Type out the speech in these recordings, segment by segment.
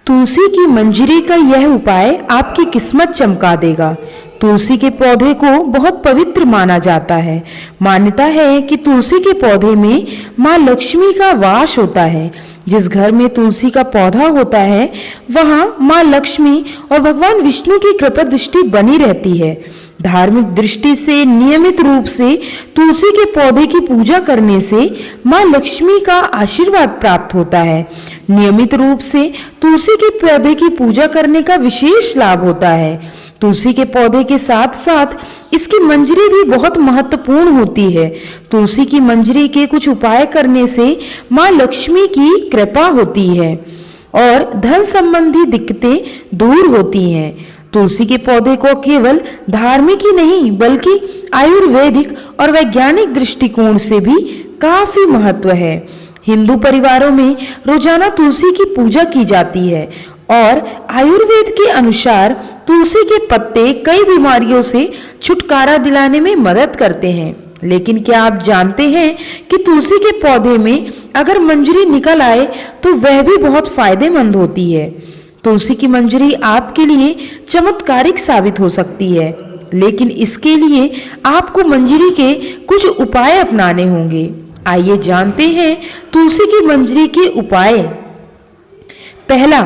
तुलसी की मंजरी का यह उपाय आपकी किस्मत चमका देगा। तुलसी के पौधे को बहुत पवित्र माना जाता है। मान्यता है कि तुलसी के पौधे में माँ लक्ष्मी का वास होता है। जिस घर में तुलसी का पौधा होता है वहाँ माँ लक्ष्मी और भगवान विष्णु की कृपा दृष्टि बनी रहती है। धार्मिक दृष्टि से नियमित रूप से तुलसी के पौधे की पूजा करने से माँ लक्ष्मी का आशीर्वाद प्राप्त होता है। नियमित रूप से तुलसी के पौधे की पूजा करने का विशेष लाभ होता है। तुलसी के पौधे के साथ साथ इसकी मंजरी भी बहुत महत्वपूर्ण होती है। तुलसी की मंजरी के कुछ उपाय करने से माँ लक्ष्मी की कृपा होती है और धन संबंधी दिक्कतें दूर होती हैं। तुलसी के पौधे को केवल धार्मिक ही नहीं बल्कि आयुर्वेदिक और वैज्ञानिक दृष्टिकोण से भी काफी महत्व है। हिंदू परिवारों में रोजाना तुलसी की पूजा की जाती है और आयुर्वेद के अनुसार तुलसी के पत्ते कई बीमारियों से छुटकारा दिलाने में मदद करते हैं। लेकिन क्या आप जानते हैं कि तुलसी के पौधे में अगर मंजरी निकल आए तो वह भी बहुत फायदेमंद होती है। तुलसी की मंजरी आपके लिए चमत्कारिक साबित हो सकती है, लेकिन इसके लिए आपको मंजरी के कुछ उपाय अपनाने होंगे। आइए जानते हैं तुलसी की मंजरी के उपाय। पहला,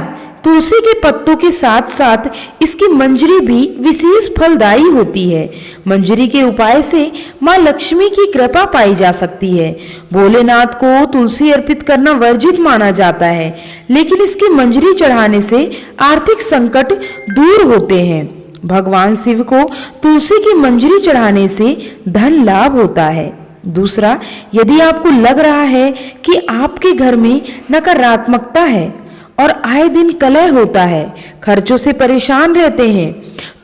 तुलसी के पत्तों के साथ साथ इसकी मंजरी भी विशेष फलदायी होती है। मंजरी के उपाय से माँ लक्ष्मी की कृपा पाई जा सकती है। भोलेनाथ को तुलसी अर्पित करना वर्जित माना जाता है, लेकिन इसकी मंजरी चढ़ाने से आर्थिक संकट दूर होते हैं। भगवान शिव को तुलसी की मंजरी चढ़ाने से धन लाभ होता है। दूसरा, यदि आपको लग रहा है कि आपके घर में नकारात्मकता है और आए दिन कलह होता है, खर्चों से परेशान रहते हैं,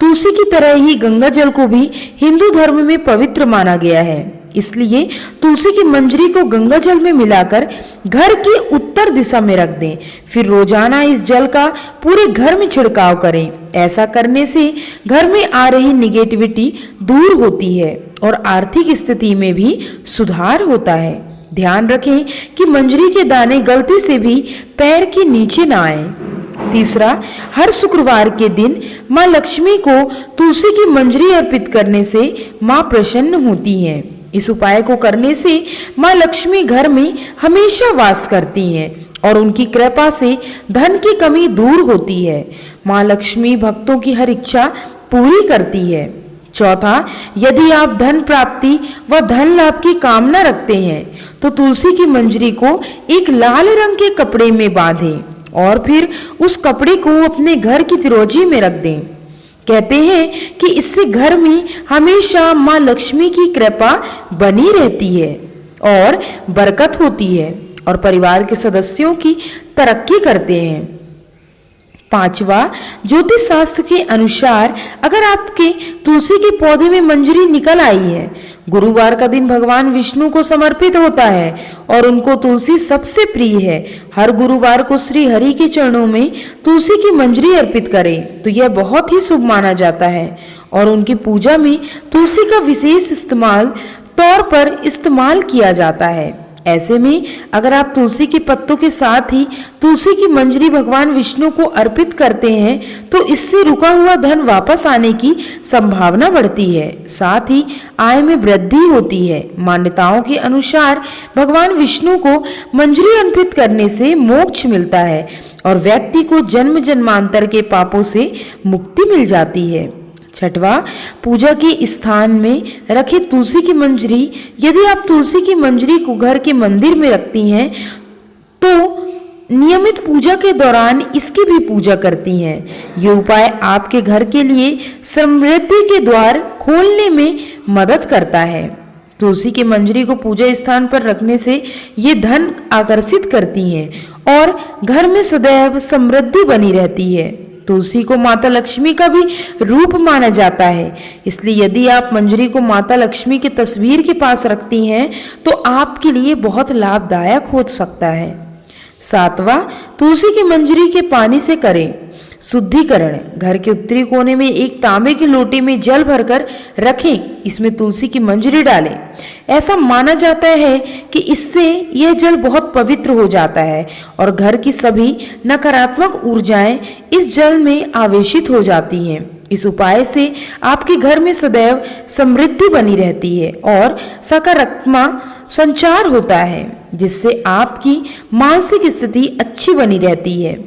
तुलसी की तरह ही गंगा जल को भी हिंदू धर्म में पवित्र माना गया है। इसलिए तुलसी की मंजरी को गंगा जल में मिलाकर घर की उत्तर दिशा में रख दें। फिर रोजाना इस जल का पूरे घर में छिड़काव करें। ऐसा करने से घर में आ रही निगेटिविटी दूर होती है और आर्थिक स्थिति में भी सुधार होता है। ध्यान रखें कि मंजरी के दाने गलती से भी पैर के नीचे ना आए। तीसरा, हर शुक्रवार के दिन माँ लक्ष्मी को तुलसी की मंजरी अर्पित करने से माँ प्रसन्न होती हैं। इस उपाय को करने से माँ लक्ष्मी घर में हमेशा वास करती हैं और उनकी कृपा से धन की कमी दूर होती है। माँ लक्ष्मी भक्तों की हर इच्छा पूरी करती है। चौथा, यदि आप धन प्राप्ति व धन लाभ की कामना रखते हैं तो तुलसी की मंजरी को एक लाल रंग के कपड़े में बांधें और फिर उस कपड़े को अपने घर की तिजोरी में रख दें। कहते हैं कि इससे घर में हमेशा माँ लक्ष्मी की कृपा बनी रहती है और बरकत होती है और परिवार के सदस्यों की तरक्की करते हैं। पांचवा, ज्योतिष शास्त्र के अनुसार अगर आपके तुलसी के पौधे में मंजरी निकल आई है, गुरुवार का दिन भगवान विष्णु को समर्पित होता है और उनको तुलसी सबसे प्रिय है। हर गुरुवार को श्री हरि के चरणों में तुलसी की मंजरी अर्पित करें तो यह बहुत ही शुभ माना जाता है और उनकी पूजा में तुलसी का विशेष तौर पर इस्तेमाल किया जाता है। ऐसे में अगर आप तुलसी के पत्तों के साथ ही तुलसी की मंजरी भगवान विष्णु को अर्पित करते हैं तो इससे रुका हुआ धन वापस आने की संभावना बढ़ती है। साथ ही आय में वृद्धि होती है। मान्यताओं के अनुसार भगवान विष्णु को मंजरी अर्पित करने से मोक्ष मिलता है और व्यक्ति को जन्म जन्मांतर के पापों से मुक्ति मिल जाती है। छठवा, पूजा के स्थान में रखे तुलसी की मंजरी। यदि आप तुलसी की मंजरी को घर के मंदिर में रखती हैं तो नियमित पूजा के दौरान इसकी भी पूजा करती हैं। ये उपाय आपके घर के लिए समृद्धि के द्वार खोलने में मदद करता है। तुलसी की मंजरी को पूजा स्थान पर रखने से ये धन आकर्षित करती हैं और घर में सदैव समृद्धि बनी रहती है। तुलसी को माता लक्ष्मी का भी रूप माना जाता है, इसलिए यदि आप मंजरी को माता लक्ष्मी की तस्वीर के पास रखती हैं तो आपके लिए बहुत लाभदायक हो सकता है। सातवां, तुलसी की मंजरी के पानी से करें। शुद्धिकरण, घर के उत्तरी कोने में एक तांबे के लोटे में जल भरकर रखें, इसमें तुलसी की मंजरी डालें। ऐसा माना जाता है कि इससे यह जल बहुत पवित्र हो जाता है और घर की सभी नकारात्मक ऊर्जाएं इस जल में आवेशित हो जाती हैं। इस उपाय से आपके घर में सदैव समृद्धि बनी रहती है और सकारात्मक संचार होता है, जिससे आपकी मानसिक स्थिति अच्छी बनी रहती है।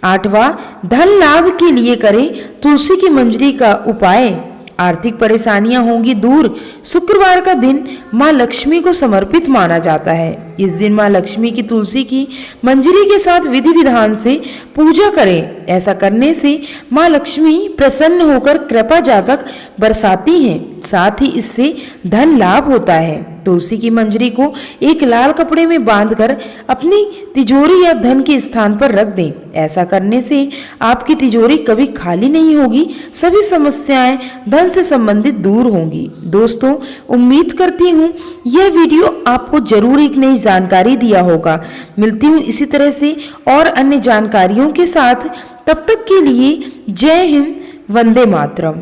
8वां, धन लाभ के लिए करें तुलसी की मंजरी का उपाय। आर्थिक परेशानियां होंगी दूर। शुक्रवार का दिन माँ लक्ष्मी को समर्पित माना जाता है। इस दिन माँ लक्ष्मी की तुलसी की मंजरी के साथ विधि विधान से पूजा करें। ऐसा करने से माँ लक्ष्मी प्रसन्न होकर कृपा जातक बरसाती हैं। साथ ही इससे धन लाभ होता है। तुलसी की मंजरी को एक लाल कपड़े में बांधकर अपनी तिजोरी या धन के स्थान पर रख दें। ऐसा करने से आपकी तिजोरी कभी खाली नहीं होगी, सभी समस्याएं धन से संबंधित दूर होंगी। दोस्तों, उम्मीद करती हूँ यह वीडियो आपको जरूर एक नई जानकारी दिया होगा। मिलती हूँ इसी तरह से और अन्य जानकारियों के साथ। तब तक के लिए जय हिंद, वंदे मातरम।